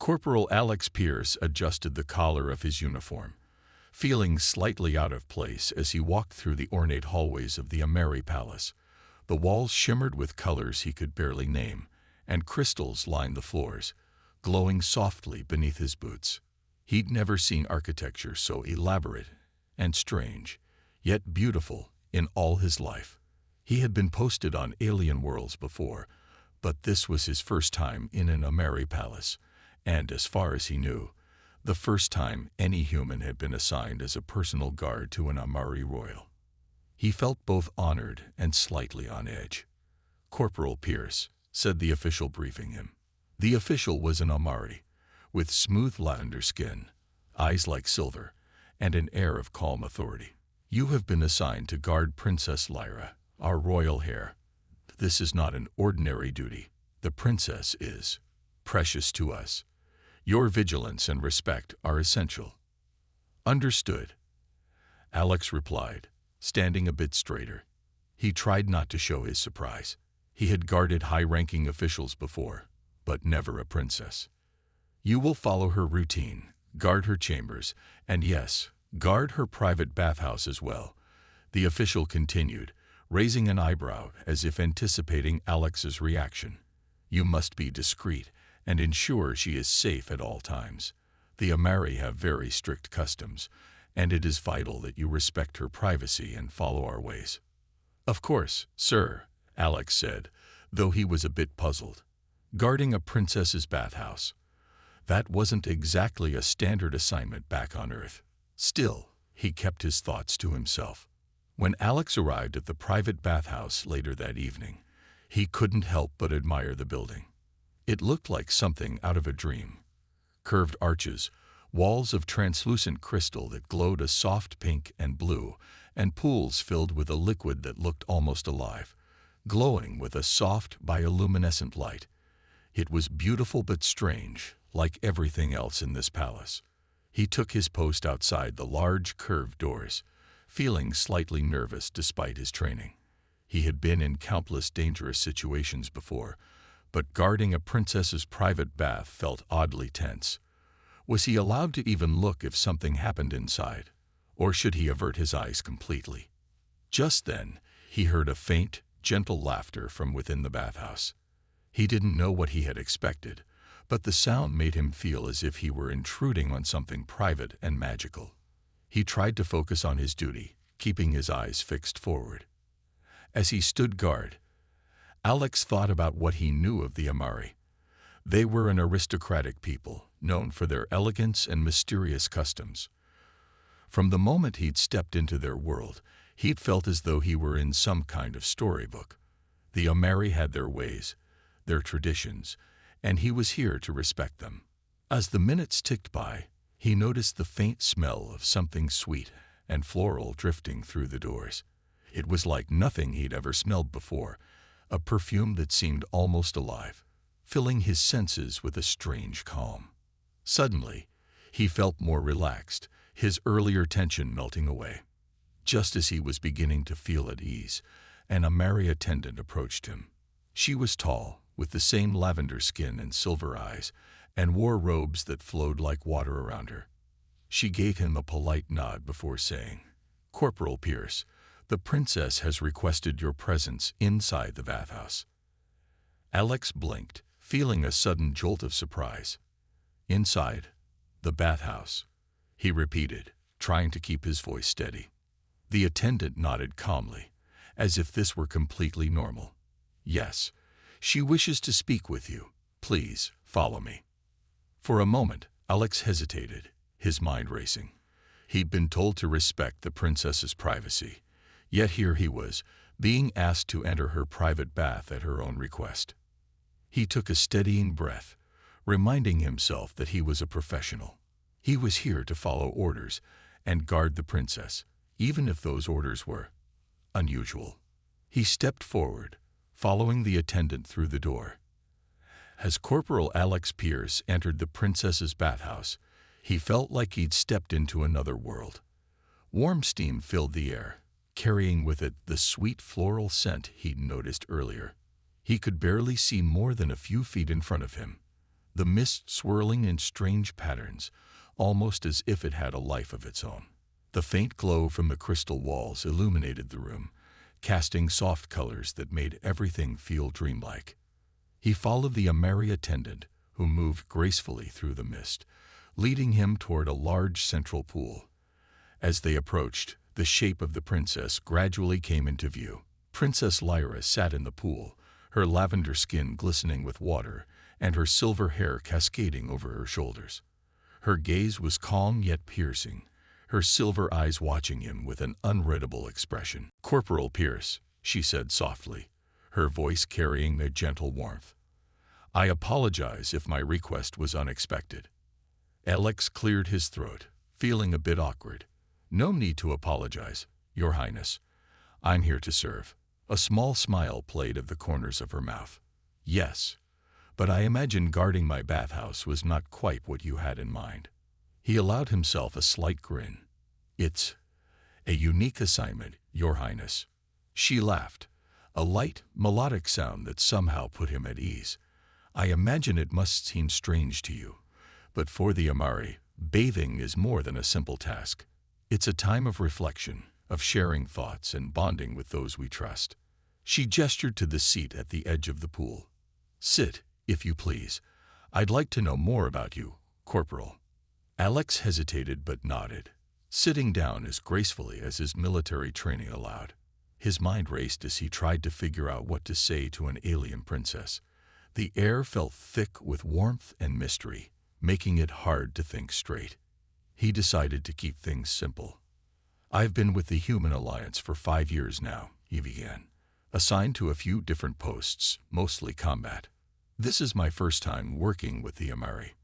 Corporal Alex Pierce adjusted the collar of his uniform, feeling slightly out of place as he walked through the ornate hallways of the Ameri Palace. The walls shimmered with colors he could barely name, and crystals lined the floors, glowing softly beneath his boots. He'd never seen architecture so elaborate and strange, yet beautiful in all his life. He had been posted on alien worlds before, but this was his first time in an Ameri Palace, and as far as he knew, the first time any human had been assigned as a personal guard to an Amari royal. He felt both honored and slightly on edge. "Corporal Pierce," said the official briefing him. The official was an Amari, with smooth lavender skin, eyes like silver, and an air of calm authority. "You have been assigned to guard Princess Lyra, our royal heir. This is not an ordinary duty. The princess is precious to us. Your vigilance and respect are essential." "Understood," Alex replied, standing a bit straighter. He tried not to show his surprise. He had guarded high-ranking officials before, but never a princess. "You will follow her routine, guard her chambers, and yes, guard her private bathhouse as well," the official continued, raising an eyebrow as if anticipating Alex's reaction. "You must be discreet and ensure she is safe at all times. The Amari have very strict customs, and it is vital that you respect her privacy and follow our ways." "Of course, sir," Alex said, though he was a bit puzzled. Guarding a princess's bathhouse. That wasn't exactly a standard assignment back on Earth. Still, he kept his thoughts to himself. When Alex arrived at the private bathhouse later that evening, he couldn't help but admire the building. It looked like something out of a dream. Curved arches, walls of translucent crystal that glowed a soft pink and blue, and pools filled with a liquid that looked almost alive, glowing with a soft bioluminescent light. It was beautiful but strange, like everything else in this palace. He took his post outside the large curved doors, feeling slightly nervous despite his training. He had been in countless dangerous situations before, but guarding a princess's private bath felt oddly tense. Was he allowed to even look if something happened inside, or should he avert his eyes completely? Just then, he heard a faint, gentle laughter from within the bathhouse. He didn't know what he had expected, but the sound made him feel as if he were intruding on something private and magical. He tried to focus on his duty, keeping his eyes fixed forward. As he stood guard, Alex thought about what he knew of the Amari. They were an aristocratic people, known for their elegance and mysterious customs. From the moment he'd stepped into their world, he'd felt as though he were in some kind of storybook. The Amari had their ways, their traditions, and he was here to respect them. As the minutes ticked by, he noticed the faint smell of something sweet and floral drifting through the doors. It was like nothing he'd ever smelled before, a perfume that seemed almost alive, filling his senses with a strange calm. Suddenly, he felt more relaxed, his earlier tension melting away. Just as he was beginning to feel at ease, an Amari attendant approached him. She was tall, with the same lavender skin and silver eyes, and wore robes that flowed like water around her. She gave him a polite nod before saying, "Corporal Pierce, the princess has requested your presence inside the bathhouse." Alex blinked, feeling a sudden jolt of surprise. "Inside the bathhouse," he repeated, trying to keep his voice steady. The attendant nodded calmly, as if this were completely normal. "Yes, she wishes to speak with you. Please, follow me." For a moment, Alex hesitated, his mind racing. He'd been told to respect the princess's privacy, yet here he was, being asked to enter her private bath at her own request. He took a steadying breath, reminding himself that he was a professional. He was here to follow orders and guard the princess, even if those orders were unusual. He stepped forward, following the attendant through the door. As Corporal Alex Pierce entered the princess's bathhouse, he felt like he'd stepped into another world. Warm steam filled the air, carrying with it the sweet floral scent he'd noticed earlier. He could barely see more than a few feet in front of him. the mist swirling in strange patterns, almost as if it had a life of its own. The faint glow from the crystal walls illuminated the room, casting soft colors that made everything feel dreamlike. He followed the Ameri attendant, who moved gracefully through the mist, leading him toward a large central pool. As they approached, the shape of the princess gradually came into view. Princess Lyra sat in the pool, her lavender skin glistening with water and her silver hair cascading over her shoulders. Her gaze was calm yet piercing, her silver eyes watching him with an unreadable expression. "Corporal Pierce," she said softly, her voice carrying a gentle warmth. "I apologize if my request was unexpected." Alex cleared his throat, feeling a bit awkward. "No need to apologize, Your Highness. I'm here to serve." A small smile played at the corners of her mouth. "Yes, but I imagine guarding my bathhouse was not quite what you had in mind." He allowed himself a slight grin. "It's a unique assignment, Your Highness." She laughed, a light, melodic sound that somehow put him at ease. "I imagine it must seem strange to you, but for the Amari, bathing is more than a simple task. It's a time of reflection, of sharing thoughts and bonding with those we trust." She gestured to the seat at the edge of the pool. "Sit, if you please. I'd like to know more about you, Corporal." Alex hesitated but nodded, sitting down as gracefully as his military training allowed. His mind raced as he tried to figure out what to say to an alien princess. The air felt thick with warmth and mystery, making it hard to think straight. He decided to keep things simple. "I've been with the Human Alliance for 5 years now," he began, "assigned to a few different posts, mostly combat. This is my first time working with the Amari."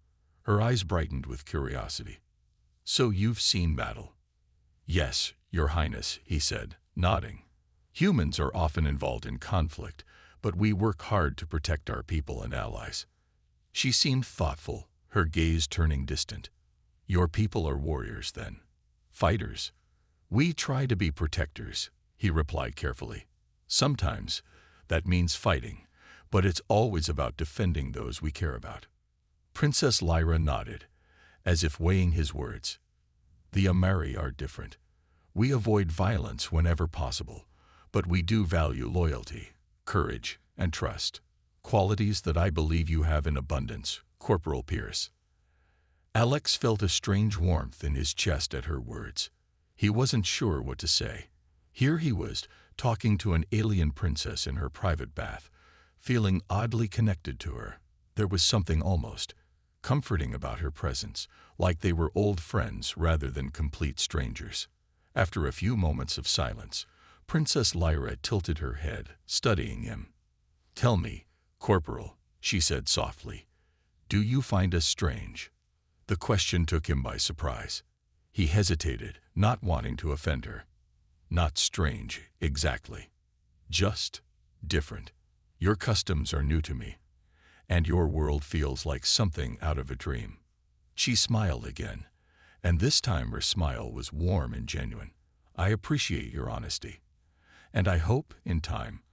Her eyes brightened with curiosity. "So you've seen battle?" "Yes, Your Highness," he said, nodding. "Humans are often involved in conflict, but we work hard to protect our people and allies." She seemed thoughtful, her gaze turning distant. "Your people are warriors, then? Fighters?" "We try to be protectors," he replied carefully. "Sometimes that means fighting, but it's always about defending those we care about." Princess Lyra nodded, as if weighing his words. "The Amari are different. We avoid violence whenever possible, but we do value loyalty, courage, and trust, qualities that I believe you have in abundance, Corporal Pierce." Alex felt a strange warmth in his chest at her words. He wasn't sure what to say. Here he was, talking to an alien princess in her private bath, feeling oddly connected to her. There was something almost comforting about her presence, like they were old friends rather than complete strangers. After a few moments of silence, Princess Lyra tilted her head, studying him. "Tell me, Corporal," she said softly, "do you find us strange?" The question took him by surprise. He hesitated, not wanting to offend her. "Not strange, exactly. Just different. Your customs are new to me, and your world feels like something out of a dream." She smiled again, and this time her smile was warm and genuine. "I appreciate your honesty, and I hope, in time,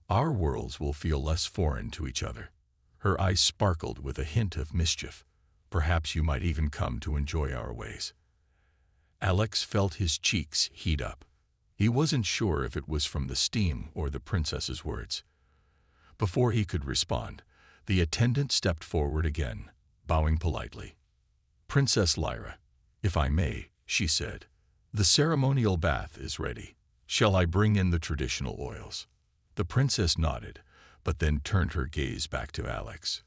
our worlds will feel less foreign to each other." Her eyes sparkled with a hint of mischief. "Perhaps you might even come to enjoy our ways." Alex felt his cheeks heat up. He wasn't sure if it was from the steam or the princess's words. Before he could respond, the attendant stepped forward again, bowing politely. "Princess Lyra, if I may," she said, "the ceremonial bath is ready. Shall I bring in the traditional oils?" The princess nodded, but then turned her gaze back to Alex.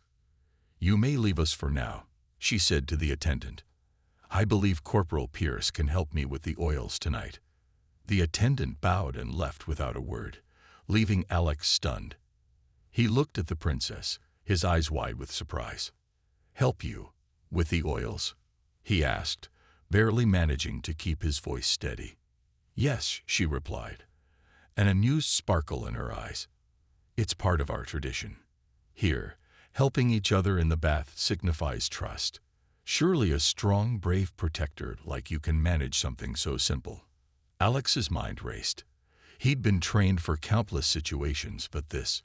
"You may leave us for now," she said to the attendant. "I believe Corporal Pierce can help me with the oils tonight." The attendant bowed and left without a word, leaving Alex stunned. He looked at the princess, his eyes wide with surprise. "Help you with the oils?" he asked, barely managing to keep his voice steady. "Yes," she replied, an amused sparkle in her eyes. "It's part of our tradition. Here, helping each other in the bath signifies trust. Surely a strong, brave protector like you can manage something so simple." Alex's mind raced. He'd been trained for countless situations, but this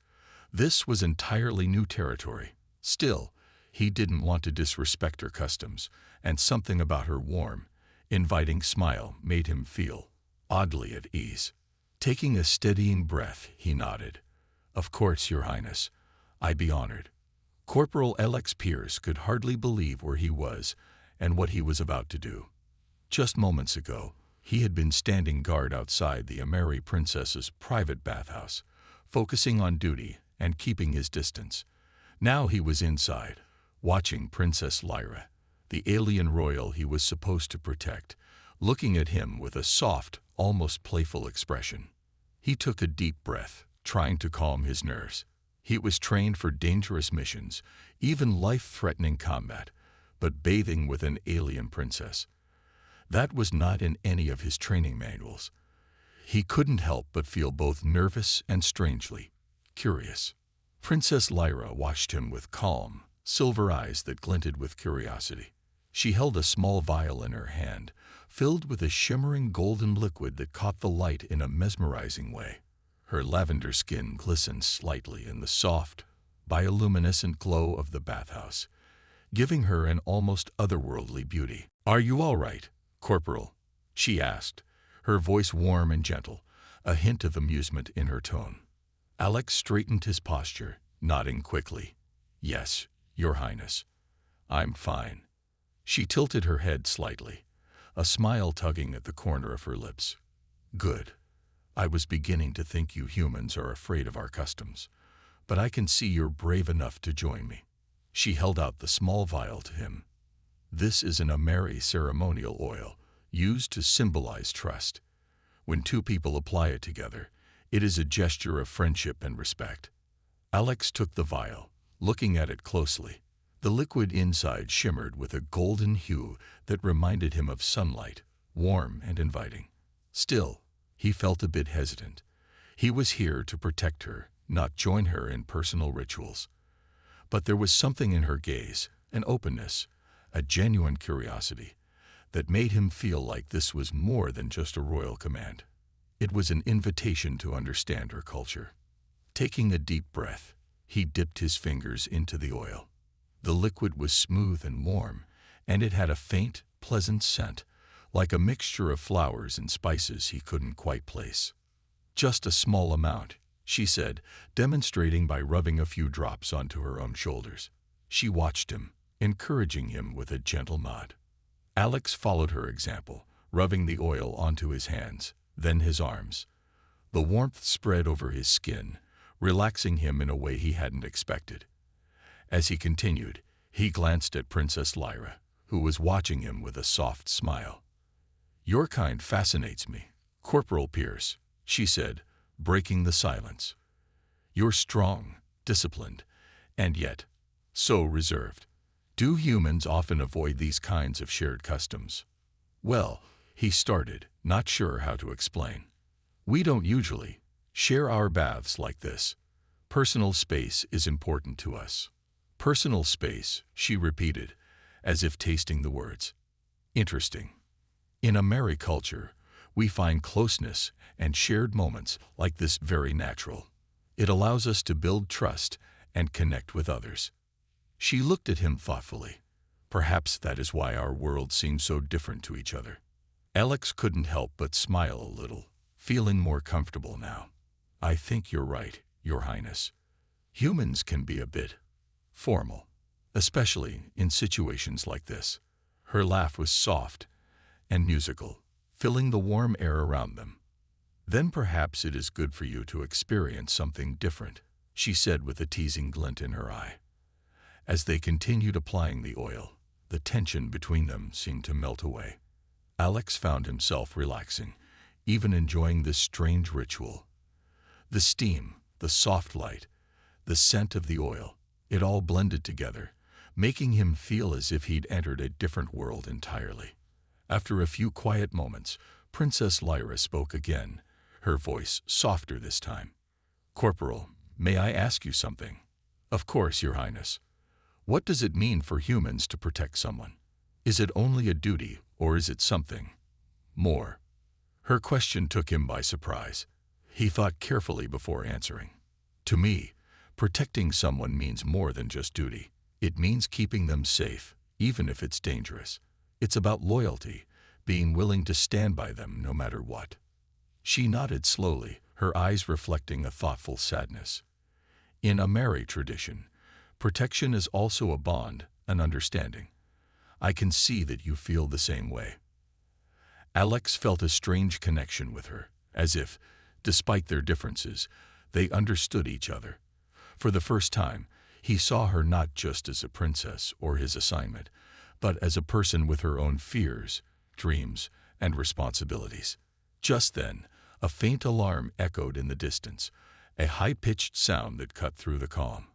was entirely new territory. Still, He didn't want to disrespect her customs, and something about her warm, inviting smile made him feel oddly at ease. Taking a steadying breath, he nodded. "Of course, Your Highness. I'd be honored." Corporal Alex Pierce could hardly believe where he was and what he was about to do. Just moments ago, he had been standing guard outside the Ameri princess's private bathhouse, focusing on duty and keeping his distance. Now he was inside, watching Princess Lyra, the alien royal he was supposed to protect, looking at him with a soft, almost playful expression. He took a deep breath, trying to calm his nerves. He was trained for dangerous missions, even life-threatening combat, but bathing with an alien princess. That was not in any of his training manuals. He couldn't help but feel both nervous and strangely curious. Princess Lyra watched him with calm, silver eyes that glinted with curiosity. She held a small vial in her hand, filled with a shimmering golden liquid that caught the light in a mesmerizing way. Her lavender skin glistened slightly in the soft, bioluminescent glow of the bathhouse, giving her an almost otherworldly beauty. "Are you all right, Corporal?" she asked, her voice warm and gentle, a hint of amusement in her tone. Alex straightened his posture, nodding quickly. "Yes, Your Highness. I'm fine." She tilted her head slightly, a smile tugging at the corner of her lips. "Good. I was beginning to think you humans are afraid of our customs, but I can see you're brave enough to join me." She held out the small vial to him. "This is an Ameri ceremonial oil, used to symbolize trust. When two people apply it together, it is a gesture of friendship and respect." Alex took the vial, looking at it closely. The liquid inside shimmered with a golden hue that reminded him of sunlight, warm and inviting. Still, he felt a bit hesitant. He was here to protect her, not join her in personal rituals. But there was something in her gaze, an openness, a genuine curiosity, that made him feel like this was more than just a royal command. It was an invitation to understand her culture. Taking a deep breath, he dipped his fingers into the oil. The liquid was smooth and warm, and it had a faint, pleasant scent, like a mixture of flowers and spices he couldn't quite place. "Just a small amount," she said, demonstrating by rubbing a few drops onto her own shoulders. She watched him, encouraging him with a gentle nod. Alex followed her example, rubbing the oil onto his hands, then his arms. The warmth spread over his skin, relaxing him in a way he hadn't expected. As he continued, he glanced at Princess Lyra, who was watching him with a soft smile. "Your kind fascinates me, Corporal Pierce," she said, breaking the silence. "You're strong, disciplined, and yet so reserved. Do humans often avoid these kinds of shared customs?" "Well," he started, not sure how to explain. "We don't usually share our baths like this. Personal space is important to us." "Personal space," she repeated, as if tasting the words. "Interesting. In Ameri culture, we find closeness and shared moments like this very natural. It allows us to build trust and connect with others." She looked at him thoughtfully. Perhaps that is why our worlds seem so different to each other. Alex couldn't help but smile a little, feeling more comfortable now. "I think you're right, Your Highness. Humans can be a bit formal, especially in situations like this." Her laugh was soft and musical, filling the warm air around them. "Then perhaps it is good for you to experience something different," she said with a teasing glint in her eye. As they continued applying the oil, the tension between them seemed to melt away. Alex found himself relaxing, even enjoying this strange ritual. The steam, the soft light, the scent of the oil, it all blended together, making him feel as if he'd entered a different world entirely. After a few quiet moments, Princess Lyra spoke again, her voice softer this time. "Corporal, may I ask you something?" "Of course, Your Highness. What does it mean for humans to protect someone? Is it only a duty, or is it something more?" Her question took him by surprise. He thought carefully before answering. "To me, protecting someone means more than just duty. It means keeping them safe, even if it's dangerous. It's about loyalty, being willing to stand by them no matter what. She nodded slowly, her eyes reflecting a thoughtful sadness. In a Mary tradition, protection is also a bond, an understanding. I can see that you feel the same way. Alex felt a strange connection with her, as if, despite their differences, they understood each other. For the first time, he saw her not just as a princess or his assignment, but as a person with her own fears, dreams, and responsibilities. Just then, a faint alarm echoed in the distance, a high-pitched sound that cut through the calm.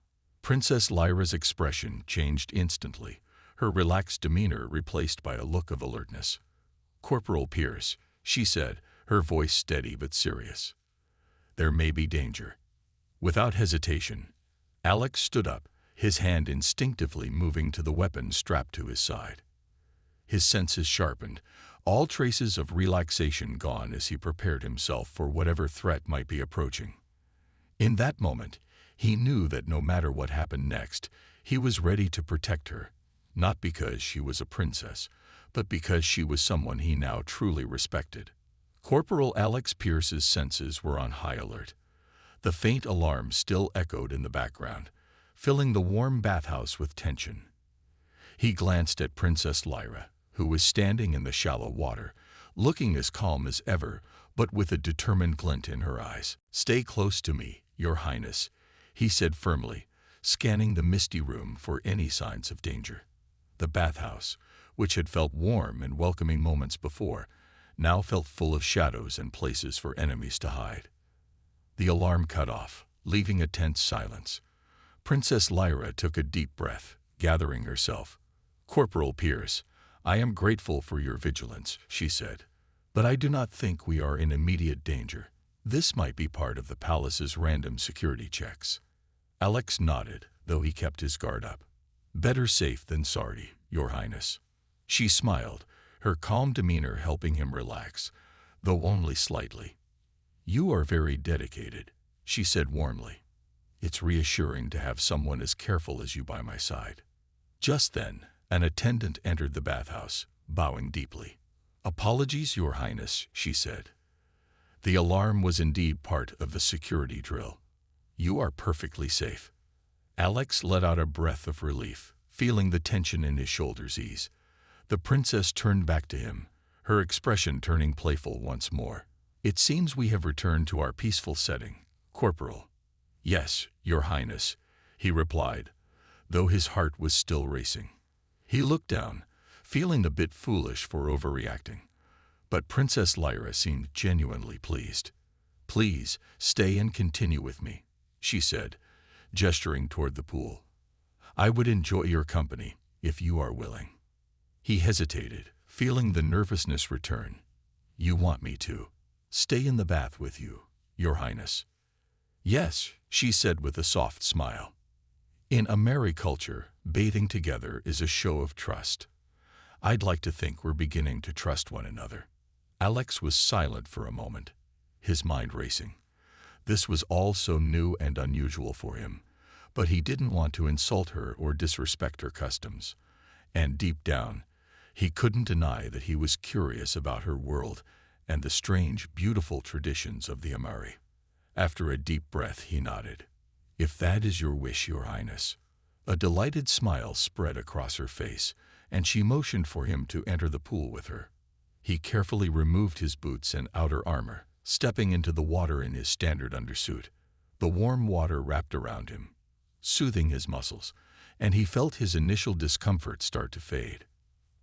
Princess Lyra's expression changed instantly, her relaxed demeanor replaced by a look of alertness. "Corporal Pierce," she said, her voice steady but serious. "There may be danger." Without hesitation, Alex stood up, his hand instinctively moving to the weapon strapped to his side. His senses sharpened, all traces of relaxation gone as he prepared himself for whatever threat might be approaching. In that moment, he knew that no matter what happened next, he was ready to protect her, not because she was a princess, but because she was someone he now truly respected. Corporal Alex Pierce's senses were on high alert. The faint alarm still echoed in the background, filling the warm bathhouse with tension. He glanced at Princess Lyra, who was standing in the shallow water, looking as calm as ever, but with a determined glint in her eyes. "Stay close to me, Your Highness," he said firmly, scanning the misty room for any signs of danger. The bathhouse, which had felt warm and welcoming moments before, now felt full of shadows and places for enemies to hide. The alarm cut off, leaving a tense silence. Princess Lyra took a deep breath, gathering herself. "Corporal Pierce, I am grateful for your vigilance," she said, "but I do not think we are in immediate danger. This might be part of the palace's random security checks." Alex nodded, though he kept his guard up. "Better safe than sorry, Your Highness." She smiled, her calm demeanor helping him relax, though only slightly. "You are very dedicated," she said warmly. "It's reassuring to have someone as careful as you by my side." Just then, an attendant entered the bathhouse, bowing deeply. "Apologies, Your Highness," she said. "The alarm was indeed part of the security drill. You are perfectly safe." Alex let out a breath of relief, feeling the tension in his shoulders ease. The princess turned back to him, her expression turning playful once more. "It seems we have returned to our peaceful setting, Corporal." "Yes, Your Highness," he replied, though his heart was still racing. He looked down, feeling a bit foolish for overreacting, but Princess Lyra seemed genuinely pleased. "Please, stay and continue with me," she said, gesturing toward the pool. "I would enjoy your company, if you are willing." He hesitated, feeling the nervousness return. "You want me to stay in the bath with you, Your Highness?" "Yes," she said with a soft smile. "In a Mary culture, bathing together is a show of trust. I'd like to think we're beginning to trust one another." Alex was silent for a moment, his mind racing. This was all so new and unusual for him, but he didn't want to insult her or disrespect her customs. And deep down, he couldn't deny that he was curious about her world and the strange, beautiful traditions of the Amari. After a deep breath, he nodded. "If that is your wish, Your Highness." A delighted smile spread across her face, and she motioned for him to enter the pool with her. He carefully removed his boots and outer armor, stepping into the water in his standard undersuit. The warm water wrapped around him, soothing his muscles, and he felt his initial discomfort start to fade.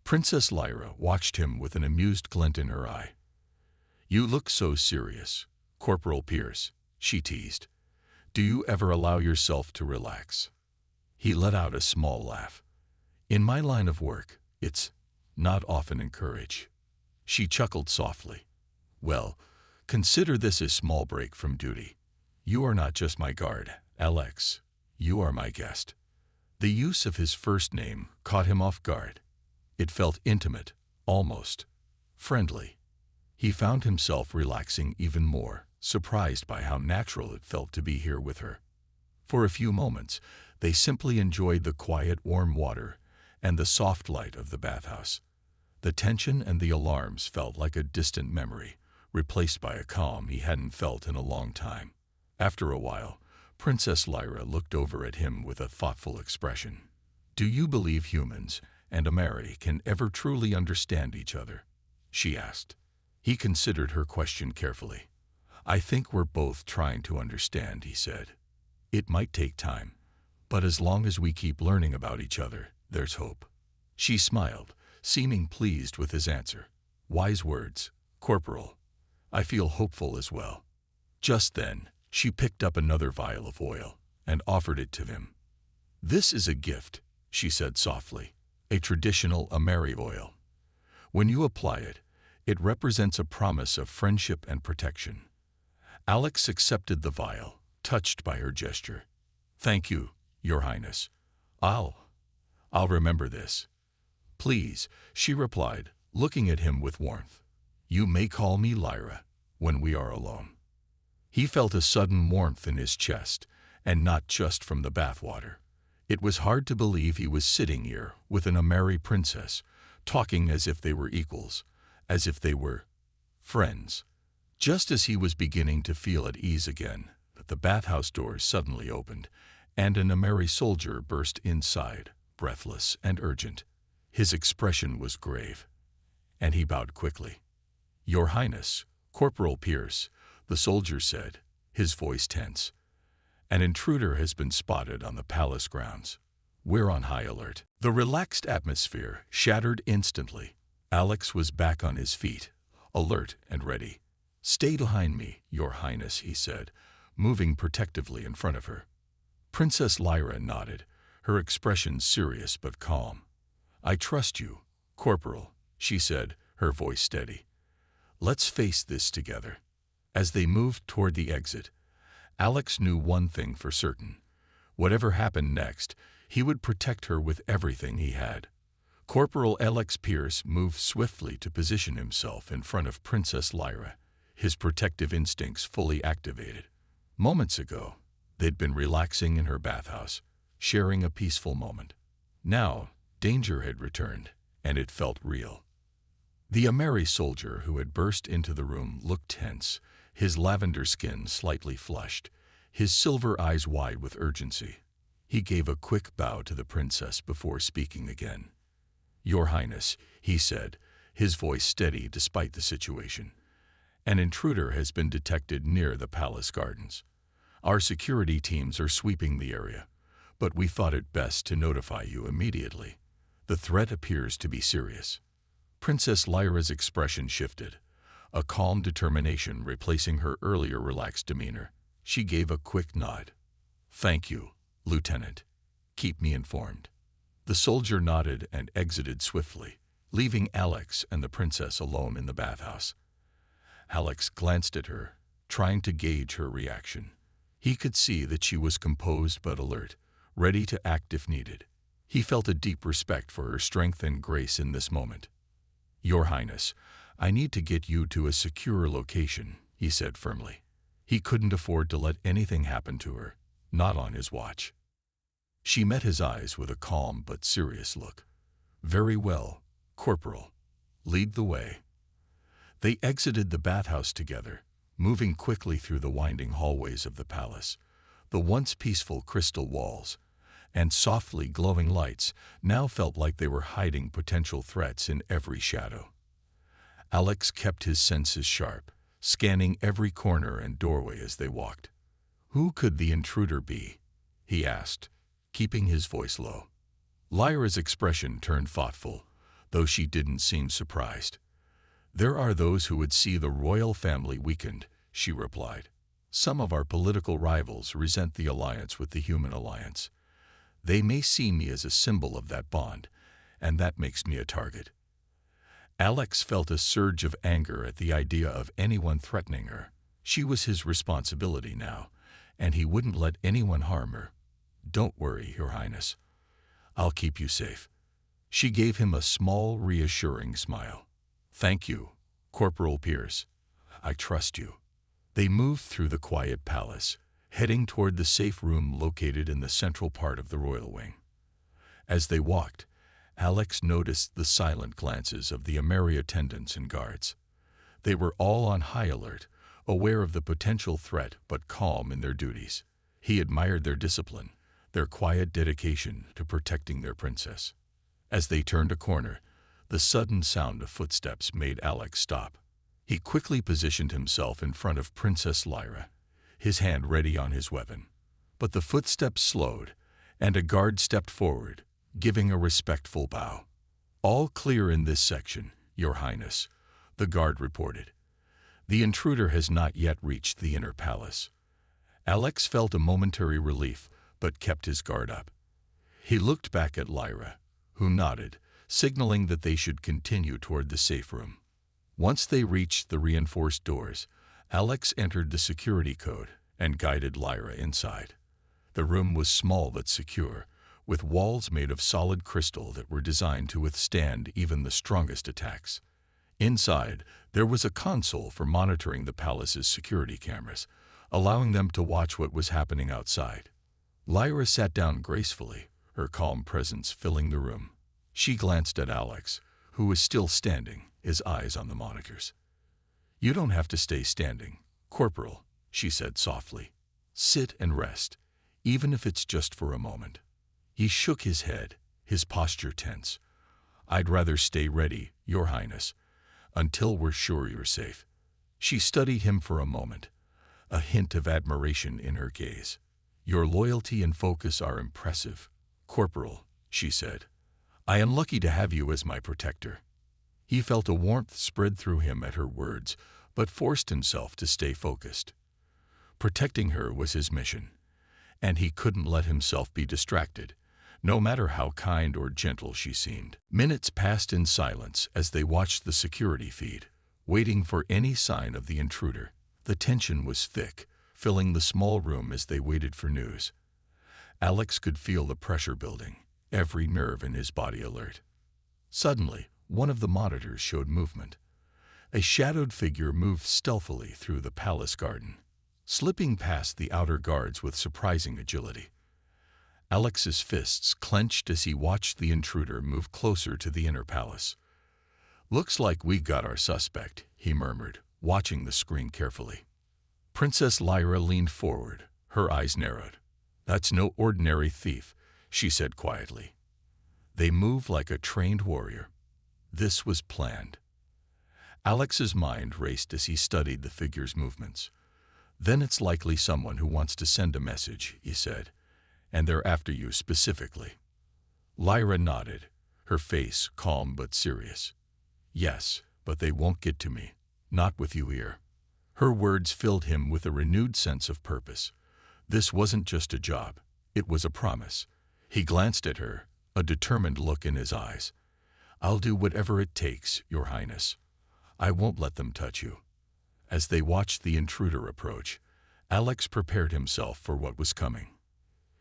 Princess Lyra watched him with an amused glint in her eye. "You look so serious, Corporal Pierce," she teased. "Do you ever allow yourself to relax?" He let out a small laugh. "In my line of work, it's not often encouraged." She chuckled softly. "Well, consider this a small break from duty. You are not just my guard, Alex. You are my guest." The use of his first name caught him off guard. It felt intimate, almost friendly. He found himself relaxing even more, surprised by how natural it felt to be here with her. For a few moments, They simply enjoyed the quiet, warm water and the soft light of the bathhouse. The tension and the alarms felt like a distant memory, replaced by a calm he hadn't felt in a long time. After a while, Princess Lyra looked over at him with a thoughtful expression. "Do you believe humans and Ameri can ever truly understand each other?" she asked. He considered her question carefully. "I think we're both trying to understand," he said. "It might take time, but as long as we keep learning about each other, there's hope." She smiled, seeming pleased with his answer. "Wise words, Corporal. I feel hopeful as well." Just then, she picked up another vial of oil and offered it to him. "This is a gift," she said softly, "a traditional Ameri oil. When you apply it, it represents a promise of friendship and protection." Alex accepted the vial, touched by her gesture. "Thank you, Your Highness. I'll remember this." "Please," she replied, looking at him with warmth. "You may call me Lyra when we are alone." He felt a sudden warmth in his chest, and not just from the bathwater. It was hard to believe he was sitting here with an Ameri princess, talking as if they were equals, as if they were friends. Just as he was beginning to feel at ease again, the bathhouse doors suddenly opened, and an Ameri soldier burst inside, breathless and urgent. His expression was grave, and he bowed quickly. "Your Highness, Corporal Pierce," the soldier said, his voice tense. "An intruder has been spotted on the palace grounds. We're on high alert." The relaxed atmosphere shattered instantly. Alex was back on his feet, alert and ready. "Stay behind me, Your Highness," he said, moving protectively in front of her. Princess Lyra nodded, her expression serious but calm. "I trust you, Corporal," she said, her voice steady. "Let's face this together." As they moved toward the exit, Alex knew one thing for certain. Whatever happened next, he would protect her with everything he had. Corporal Alex Pierce moved swiftly to position himself in front of Princess Lyra, his protective instincts fully activated. Moments ago, they'd been relaxing in her bathhouse, sharing a peaceful moment. Now, danger had returned, and it felt real. The Ameri soldier who had burst into the room looked tense, his lavender skin slightly flushed, his silver eyes wide with urgency. He gave a quick bow to the princess before speaking again. "Your Highness," he said, his voice steady despite the situation. "An intruder has been detected near the palace gardens. Our security teams are sweeping the area, but we thought it best to notify you immediately. The threat appears to be serious." Princess Lyra's expression shifted, a calm determination replacing her earlier relaxed demeanor. She gave a quick nod. "Thank you, Lieutenant. Keep me informed." The soldier nodded and exited swiftly, leaving Alex and the princess alone in the bathhouse. Alex glanced at her, trying to gauge her reaction. He could see that she was composed but alert, ready to act if needed. He felt a deep respect for her strength and grace in this moment. "Your Highness, I need to get you to a secure location," he said firmly. He couldn't afford to let anything happen to her, not on his watch. She met his eyes with a calm but serious look. "Very well, Corporal. Lead the way." They exited the bathhouse together, moving quickly through the winding hallways of the palace. The once peaceful crystal walls and softly glowing lights now felt like they were hiding potential threats in every shadow. Alex kept his senses sharp, scanning every corner and doorway as they walked. "Who could the intruder be?" he asked, keeping his voice low. Lyra's expression turned thoughtful, though she didn't seem surprised. "There are those who would see the royal family weakened," she replied. "Some of our political rivals resent the alliance with the human alliance. They may see me as a symbol of that bond, and that makes me a target." Alex felt a surge of anger at the idea of anyone threatening her. She was his responsibility now, and he wouldn't let anyone harm her. "Don't worry, Your Highness. I'll keep you safe." She gave him a small, reassuring smile. "Thank you, Corporal Pierce. I trust you." They moved through the quiet palace, heading toward the safe room located in the central part of the royal wing. As they walked, Alex noticed the silent glances of the Ameri attendants and guards. They were all on high alert, aware of the potential threat but calm in their duties. He admired their discipline, their quiet dedication to protecting their princess. As they turned a corner, the sudden sound of footsteps made Alex stop. He quickly positioned himself in front of Princess Lyra, his hand ready on his weapon. But the footsteps slowed, and a guard stepped forward, giving a respectful bow. "All clear in this section, Your Highness," the guard reported. "The intruder has not yet reached the inner palace." Alex felt a momentary relief, but kept his guard up. He looked back at Lyra, who nodded, signaling that they should continue toward the safe room. Once they reached the reinforced doors, Alex entered the security code and guided Lyra inside. The room was small but secure, with walls made of solid crystal that were designed to withstand even the strongest attacks. Inside, there was a console for monitoring the palace's security cameras, allowing them to watch what was happening outside. Lyra sat down gracefully, her calm presence filling the room. She glanced at Alex, who was still standing, his eyes on the monitors. "You don't have to stay standing, Corporal," she said softly. "Sit and rest, even if it's just for a moment." He shook his head, his posture tense. "I'd rather stay ready, Your Highness, until we're sure you're safe." She studied him for a moment, a hint of admiration in her gaze. "Your loyalty and focus are impressive, Corporal," she said. "I am lucky to have you as my protector." He felt a warmth spread through him at her words, but forced himself to stay focused. Protecting her was his mission, and he couldn't let himself be distracted, no matter how kind or gentle she seemed. Minutes passed in silence as they watched the security feed, waiting for any sign of the intruder. The tension was thick, filling the small room as they waited for news. Alex could feel the pressure building, every nerve in his body alert. Suddenly, one of the monitors showed movement. A shadowed figure moved stealthily through the palace garden, slipping past the outer guards with surprising agility. Alex's fists clenched as he watched the intruder move closer to the inner palace. "Looks like we got our suspect," he murmured, watching the screen carefully. Princess Lyra leaned forward, her eyes narrowed. "That's no ordinary thief," she said quietly. "They move like a trained warrior. This was planned." Alex's mind raced as he studied the figure's movements. "Then it's likely someone who wants to send a message," he said, "and they're after you specifically." Lyra nodded, her face calm but serious. "Yes, but they won't get to me, not with you here." Her words filled him with a renewed sense of purpose. This wasn't just a job, it was a promise. He glanced at her, a determined look in his eyes. "I'll do whatever it takes, Your Highness. I won't let them touch you." As they watched the intruder approach, Alex prepared himself for what was coming.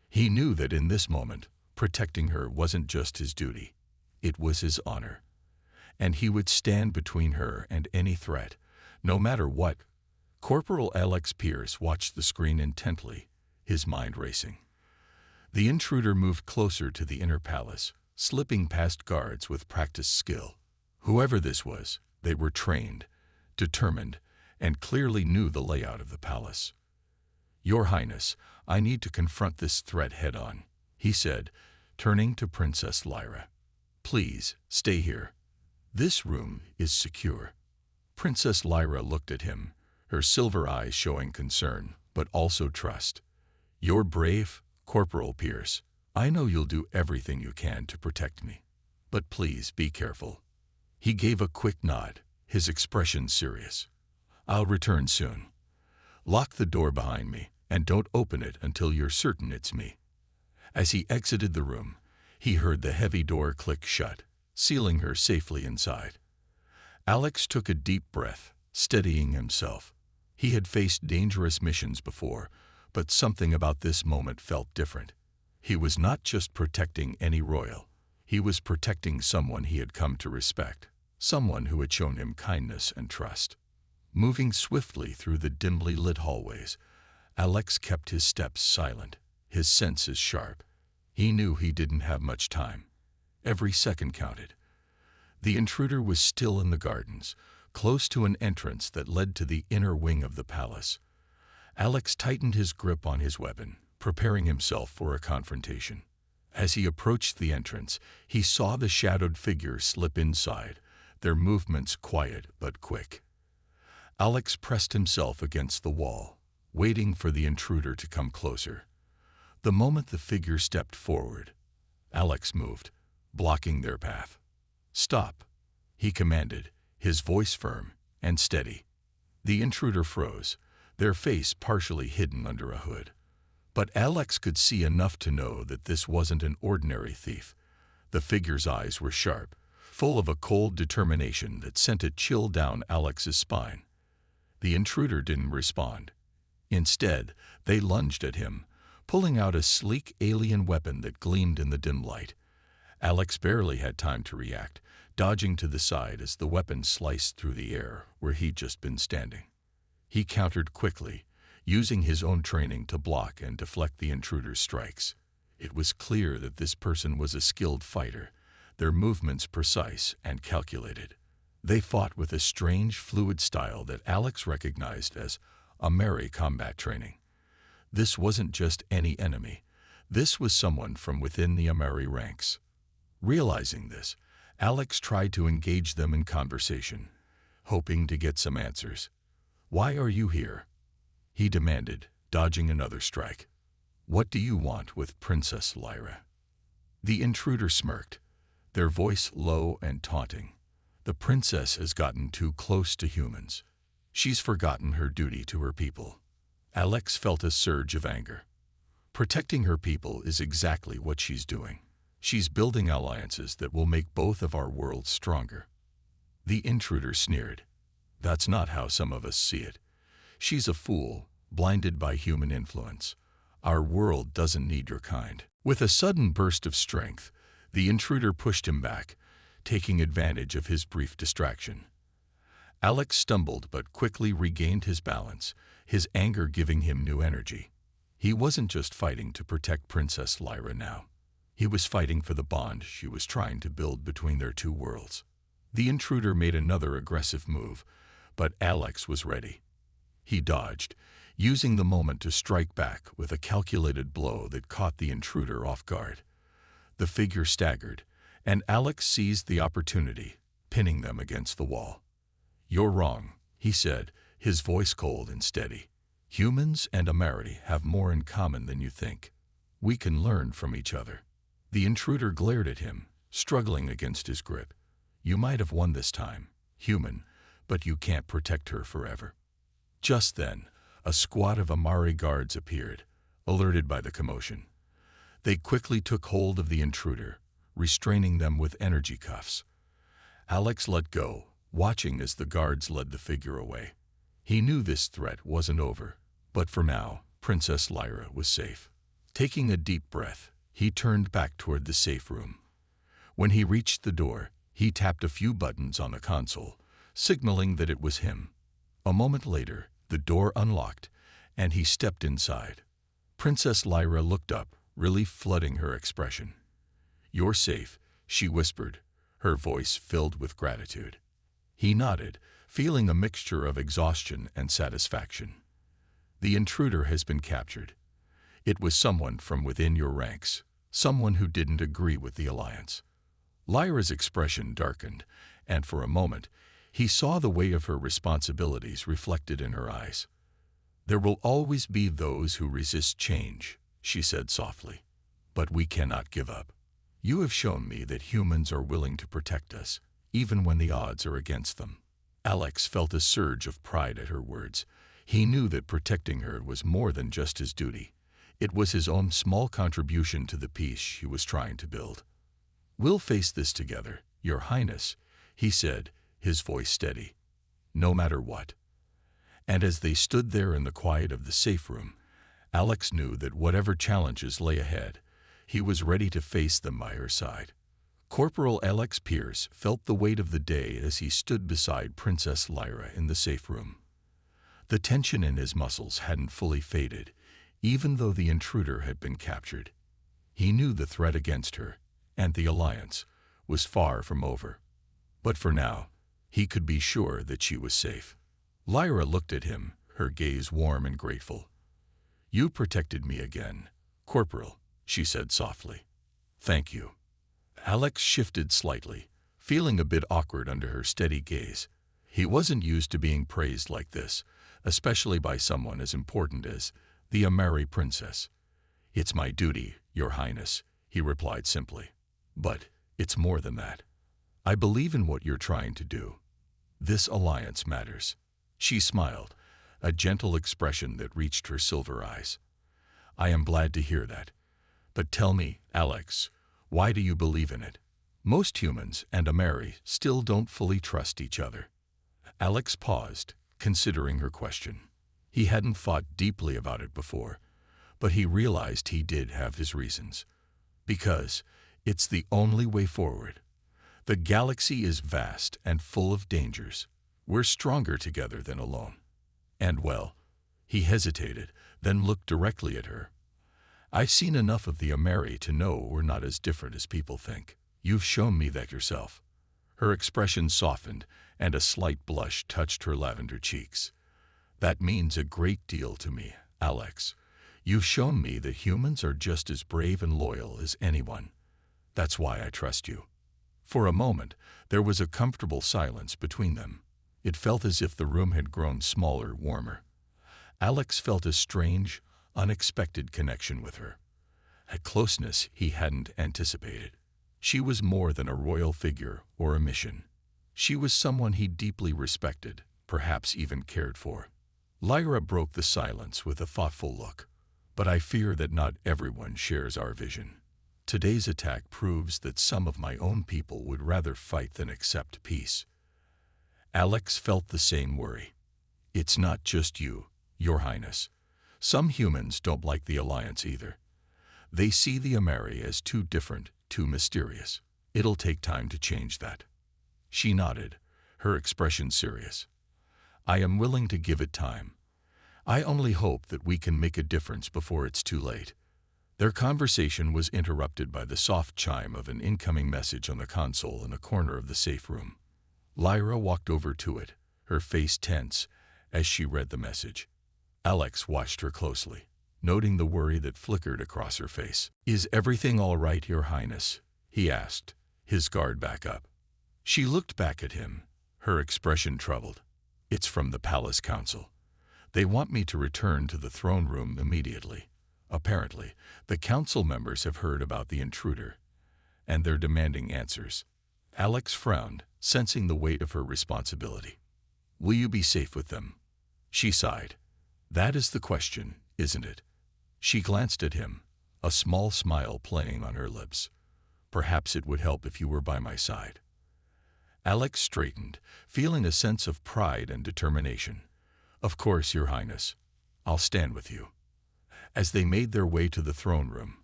He knew that in this moment, protecting her wasn't just his duty, it was his honor. And he would stand between her and any threat, no matter what. Corporal Alex Pierce watched the screen intently, his mind racing. The intruder moved closer to the inner palace, slipping past guards with practiced skill. Whoever this was, they were trained, determined, and clearly knew the layout of the palace. "Your Highness, I need to confront this threat head-on," he said, turning to Princess Lyra. "Please, stay here. This room is secure." Princess Lyra looked at him, her silver eyes showing concern, but also trust. "You're brave, Corporal Pierce. I know you'll do everything you can to protect me. But please be careful." He gave a quick nod, his expression serious. "I'll return soon. Lock the door behind me, and don't open it until you're certain it's me." As he exited the room, he heard the heavy door click shut, sealing her safely inside. Alex took a deep breath, steadying himself. He had faced dangerous missions before, but something about this moment felt different. He was not just protecting any royal. He was protecting someone he had come to respect, someone who had shown him kindness and trust. Moving swiftly through the dimly lit hallways, Alex kept his steps silent, his senses sharp. He knew he didn't have much time. Every second counted. The intruder was still in the gardens, close to an entrance that led to the inner wing of the palace. Alex tightened his grip on his weapon, preparing himself for a confrontation. As he approached the entrance, he saw the shadowed figure slip inside, their movements quiet but quick. Alex pressed himself against the wall, waiting for the intruder to come closer. The moment the figure stepped forward, Alex moved, blocking their path. "Stop," he commanded, his voice firm and steady. The intruder froze, their face partially hidden under a hood. But Alex could see enough to know that this wasn't an ordinary thief. The figure's eyes were sharp, full of a cold determination that sent a chill down Alex's spine. The intruder didn't respond. Instead, they lunged at him, pulling out a sleek alien weapon that gleamed in the dim light. Alex barely had time to react, dodging to the side as the weapon sliced through the air where he'd just been standing. He countered quickly, using his own training to block and deflect the intruder's strikes. It was clear that this person was a skilled fighter, their movements precise and calculated. They fought with a strange, fluid style that Alex recognized as Ameri combat training. This wasn't just any enemy. This was someone from within the Ameri ranks. Realizing this, Alex tried to engage them in conversation, hoping to get some answers. "Why are you here?" he demanded, dodging another strike. "What do you want with Princess Lyra?" The intruder smirked, their voice low and taunting. "The princess has gotten too close to humans. She's forgotten her duty to her people." Alex felt a surge of anger. Protecting her people is exactly what she's doing. She's building alliances that will make both of our worlds stronger. The intruder sneered. "That's not how some of us see it. She's a fool, blinded by human influence. Our world doesn't need your kind." With a sudden burst of strength, the intruder pushed him back, taking advantage of his brief distraction. Alex stumbled but quickly regained his balance, his anger giving him new energy. He wasn't just fighting to protect Princess Lyra now. He was fighting for the bond she was trying to build between their two worlds. The intruder made another aggressive move, but Alex was ready. He dodged, using the moment to strike back with a calculated blow that caught the intruder off guard. The figure staggered, and Alex seized the opportunity, pinning them against the wall. "You're wrong," he said, his voice cold and steady. "Humans and Ameri have more in common than you think. We can learn from each other." The intruder glared at him, struggling against his grip. "You might have won this time, human, but you can't protect her forever." Just then, a squad of Ameri guards appeared, alerted by the commotion. They quickly took hold of the intruder, restraining them with energy cuffs. Alex let go, watching as the guards led the figure away. He knew this threat wasn't over, but for now, Princess Lyra was safe. Taking a deep breath, he turned back toward the safe room. When he reached the door, he tapped a few buttons on the console, signaling that it was him. A moment later, the door unlocked, and he stepped inside. Princess Lyra looked up, relief flooding her expression. "You're safe," she whispered, her voice filled with gratitude. He nodded, feeling a mixture of exhaustion and satisfaction. "The intruder has been captured. It was someone from within your ranks, someone who didn't agree with the alliance." Lyra's expression darkened, and for a moment, he saw the weight of her responsibilities reflected in her eyes. "There will always be those who resist change," she said softly. "But we cannot give up. You have shown me that humans are willing to protect us, even when the odds are against them." Alex felt a surge of pride at her words. He knew that protecting her was more than just his duty. It was his own small contribution to the peace she was trying to build. "We'll face this together, Your Highness," he said, his voice steady. "No matter what." And as they stood there in the quiet of the safe room, Alex knew that whatever challenges lay ahead, he was ready to face them by her side. Corporal Alex Pierce felt the weight of the day as he stood beside Princess Lyra in the safe room. The tension in his muscles hadn't fully faded, Even though the intruder had been captured, he knew the threat against her and the alliance was far from over. But for now, he could be sure that she was safe. Lyra looked at him, her gaze warm and grateful. "You protected me again, Corporal," she said softly. "Thank you." Alex shifted slightly, feeling a bit awkward under her steady gaze. He wasn't used to being praised like this, especially by someone as important as the Ameri princess. "It's my duty, Your Highness," he replied simply. "But it's more than that. I believe in what you're trying to do. This alliance matters." She smiled, a gentle expression that reached her silver eyes. "I am glad to hear that. But tell me, Alex, why do you believe in it? Most humans and Ameri still don't fully trust each other." Alex paused, considering her question. He hadn't thought deeply about it before, but he realized he did have his reasons. Because it's the only way forward. The galaxy is vast and full of dangers. We're stronger together than alone. And well, he hesitated, then looked directly at her. "I've seen enough of the Ameri to know we're not as different as people think. You've shown me that yourself." Her expression softened, and a slight blush touched her lavender cheeks. "That means a great deal to me, Alex. You've shown me that humans are just as brave and loyal as anyone. That's why I trust you." For a moment, there was a comfortable silence between them. It felt as if the room had grown smaller, warmer. Alex felt a strange, unexpected connection with her. A closeness he hadn't anticipated. She was more than a royal figure or a mission. She was someone he deeply respected, perhaps even cared for. Lyra broke the silence with a thoughtful look. "But I fear that not everyone shares our vision. Today's attack proves that some of my own people would rather fight than accept peace." Alex felt the same worry. "It's not just you, Your Highness. Some humans don't like the alliance either. They see the Ameri as too different, too mysterious. It'll take time to change that." She nodded, her expression serious. "I am willing to give it time. I only hope that we can make a difference before it's too late." Their conversation was interrupted by the soft chime of an incoming message on the console in a corner of the safe room. Lyra walked over to it, her face tense, as she read the message. Alex watched her closely, noting the worry that flickered across her face. "Is everything all right, Your Highness?" he asked, his guard back up. She looked back at him, her expression troubled. "It's from the Palace Council. They want me to return to the throne room immediately. Apparently, the council members have heard about the intruder, and they're demanding answers." Alex frowned, sensing the weight of her responsibility. "Will you be safe with them?" She sighed. "That is the question, isn't it?" She glanced at him, a small smile playing on her lips. "Perhaps it would help if you were by my side." Alex straightened, feeling a sense of pride and determination. "Of course, Your Highness. I'll stand with you." As they made their way to the throne room,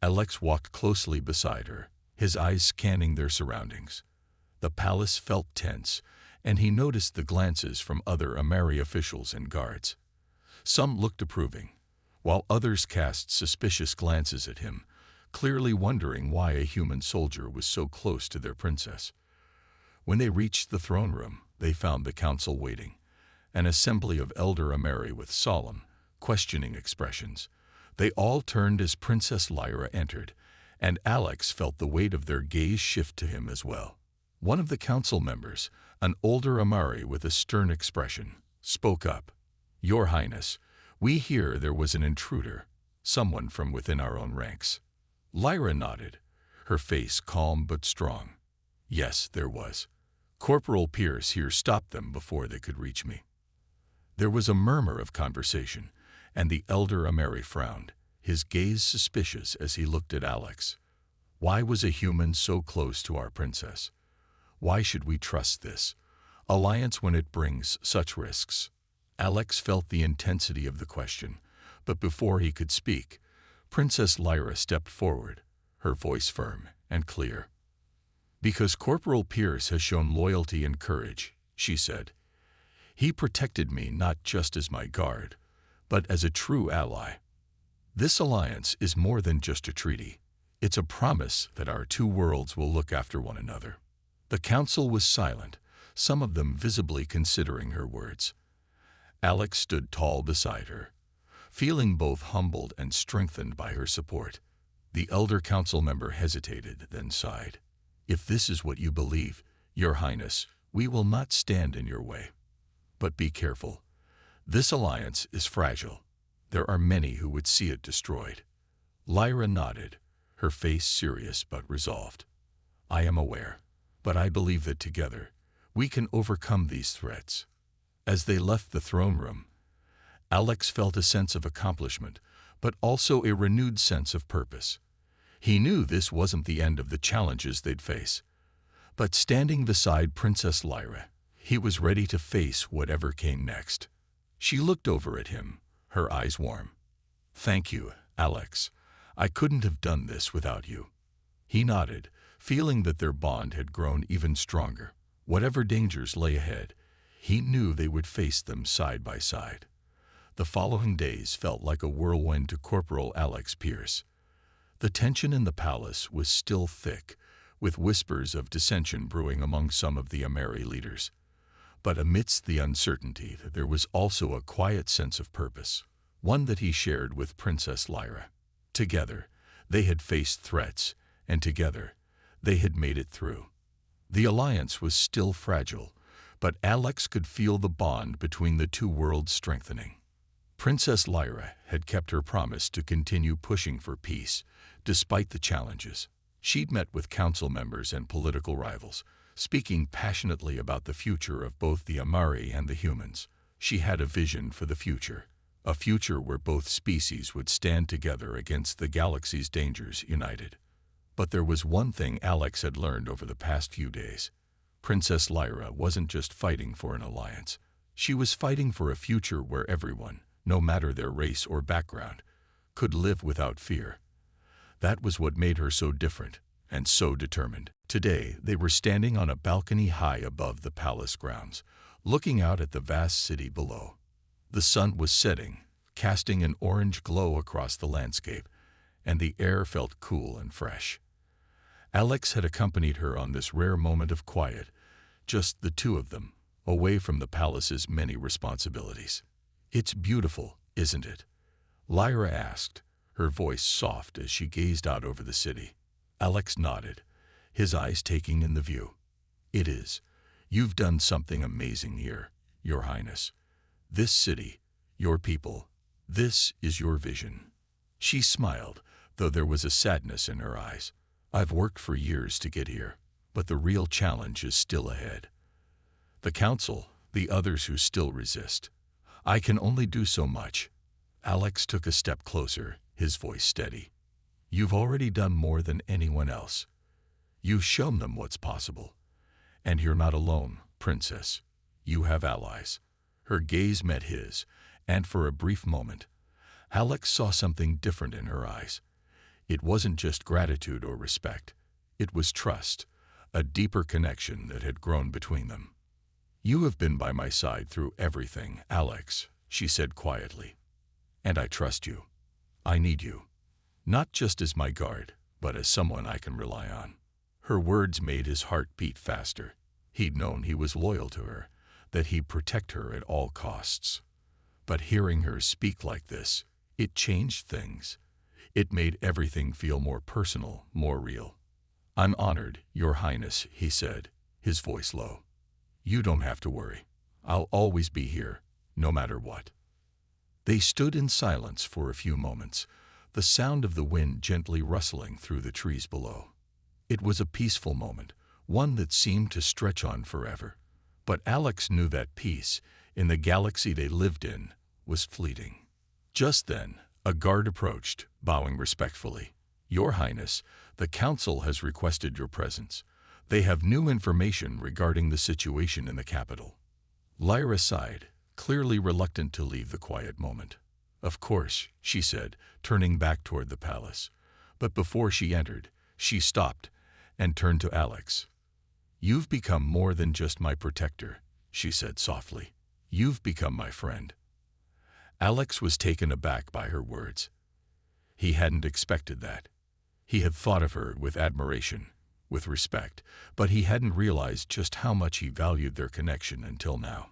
Alex walked closely beside her, his eyes scanning their surroundings. The palace felt tense, and he noticed the glances from other Ameri officials and guards. Some looked approving, while others cast suspicious glances at him, clearly wondering why a human soldier was so close to their princess. When they reached the throne room, they found the council waiting, an assembly of elder Ameri with solemn, questioning expressions. They all turned as Princess Lyra entered, and Alex felt the weight of their gaze shift to him as well. One of the council members, an older Ameri with a stern expression, spoke up. "Your Highness, we hear there was an intruder, someone from within our own ranks." Lyra nodded, her face calm but strong. "Yes, there was. Corporal Pierce here stopped them before they could reach me." There was a murmur of conversation, and the elder Ameri frowned, his gaze suspicious as he looked at Alex. Why was a human so close to our princess? Why should we trust this alliance when it brings such risks? Alex felt the intensity of the question, but before he could speak, Princess Lyra stepped forward, her voice firm and clear. "Because Corporal Pierce has shown loyalty and courage," she said. "He protected me not just as my guard, but as a true ally. This alliance is more than just a treaty. It's a promise that our two worlds will look after one another." The council was silent, some of them visibly considering her words. Alex stood tall beside her, feeling both humbled and strengthened by her support. The elder council member hesitated, then sighed. "If this is what you believe, Your Highness, we will not stand in your way. But be careful. This alliance is fragile. There are many who would see it destroyed." Lyra nodded, her face serious but resolved. "I am aware, but I believe that together we can overcome these threats." As they left the throne room, Alex felt a sense of accomplishment, but also a renewed sense of purpose. He knew this wasn't the end of the challenges they'd face. But standing beside Princess Lyra, he was ready to face whatever came next. She looked over at him, her eyes warm. "Thank you, Alex. I couldn't have done this without you." He nodded, feeling that their bond had grown even stronger. Whatever dangers lay ahead, he knew they would face them side by side. The following days felt like a whirlwind to Corporal Alex Pierce. The tension in the palace was still thick, with whispers of dissension brewing among some of the Ameri leaders. But amidst the uncertainty, there was also a quiet sense of purpose, one that he shared with Princess Lyra. Together, they had faced threats, and together, they had made it through. The alliance was still fragile, but Alex could feel the bond between the two worlds strengthening. Princess Lyra had kept her promise to continue pushing for peace, despite the challenges. She'd met with council members and political rivals, speaking passionately about the future of both the Amari and the humans. She had a vision for the future, a future where both species would stand together against the galaxy's dangers united. But there was one thing Alex had learned over the past few days. Princess Lyra wasn't just fighting for an alliance. She was fighting for a future where everyone, no matter their race or background, could live without fear. That was what made her so different and so determined. Today, they were standing on a balcony high above the palace grounds, looking out at the vast city below. The sun was setting, casting an orange glow across the landscape, and the air felt cool and fresh. Alex had accompanied her on this rare moment of quiet, just the two of them, away from the palace's many responsibilities. "It's beautiful, isn't it?" Lyra asked, her voice soft as she gazed out over the city. Alex nodded, his eyes taking in the view. "It is. You've done something amazing here, Your Highness. This city, your people, this is your vision." She smiled, though there was a sadness in her eyes. "I've worked for years to get here, but the real challenge is still ahead. The council, the others who still resist. I can only do so much." Alex took a step closer, his voice steady. "You've already done more than anyone else. You've shown them what's possible. And you're not alone, Princess. You have allies." Her gaze met his, and for a brief moment, Alex saw something different in her eyes. It wasn't just gratitude or respect. It was trust, a deeper connection that had grown between them. "You have been by my side through everything, Alex," she said quietly. "And I trust you. I need you. Not just as my guard, but as someone I can rely on." Her words made his heart beat faster. He'd known he was loyal to her, that he'd protect her at all costs. But hearing her speak like this, it changed things. It made everything feel more personal, more real. "I'm honored, Your Highness," he said, his voice low. "You don't have to worry. I'll always be here, no matter what." They stood in silence for a few moments, the sound of the wind gently rustling through the trees below. It was a peaceful moment, one that seemed to stretch on forever. But Alex knew that peace, in the galaxy they lived in, was fleeting. Just then, a guard approached, bowing respectfully. "Your Highness, the council has requested your presence. They have new information regarding the situation in the capital." Lyra sighed, clearly reluctant to leave the quiet moment. "Of course," she said, turning back toward the palace. But before she entered, she stopped and turned to Alex. "You've become more than just my protector," she said softly. "You've become my friend." Alex was taken aback by her words. He hadn't expected that. He had thought of her with admiration, with respect, but he hadn't realized just how much he valued their connection until now.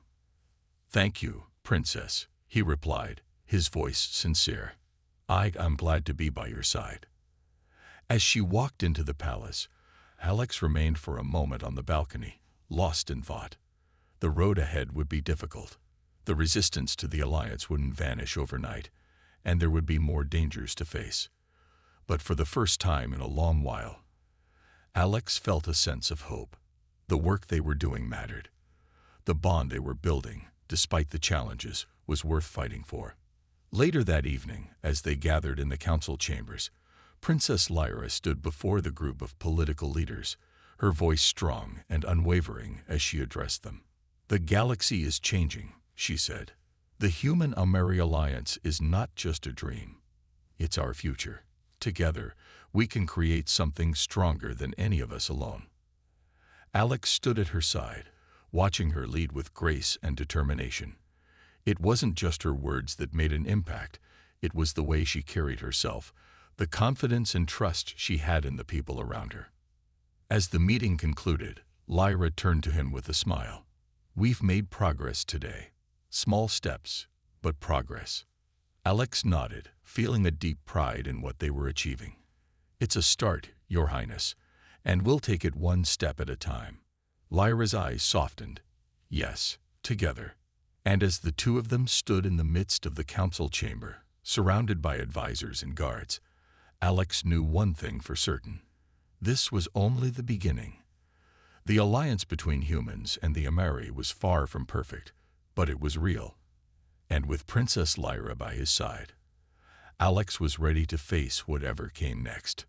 "Thank you, Princess," he replied, his voice sincere. "I'm glad to be by your side." As she walked into the palace, Alex remained for a moment on the balcony, lost in thought. The road ahead would be difficult. The resistance to the alliance wouldn't vanish overnight, and there would be more dangers to face. But for the first time in a long while, Alex felt a sense of hope. The work they were doing mattered. The bond they were building, despite the challenges, was worth fighting for. Later that evening, as they gathered in the council chambers, Princess Lyra stood before the group of political leaders, her voice strong and unwavering as she addressed them. "The galaxy is changing," she said. "The Human-Ameri Alliance is not just a dream. It's our future. Together, we can create something stronger than any of us alone." Alex stood at her side, watching her lead with grace and determination. It wasn't just her words that made an impact, it was the way she carried herself, the confidence and trust she had in the people around her. As the meeting concluded, Lyra turned to him with a smile. "We've made progress today. Small steps, but progress." Alex nodded, feeling a deep pride in what they were achieving. "It's a start, Your Highness, and we'll take it one step at a time." Lyra's eyes softened. "Yes, together." And as the two of them stood in the midst of the council chamber, surrounded by advisors and guards, Alex knew one thing for certain. This was only the beginning. The alliance between humans and the Ameri was far from perfect, but it was real. And with Princess Lyra by his side, Alex was ready to face whatever came next.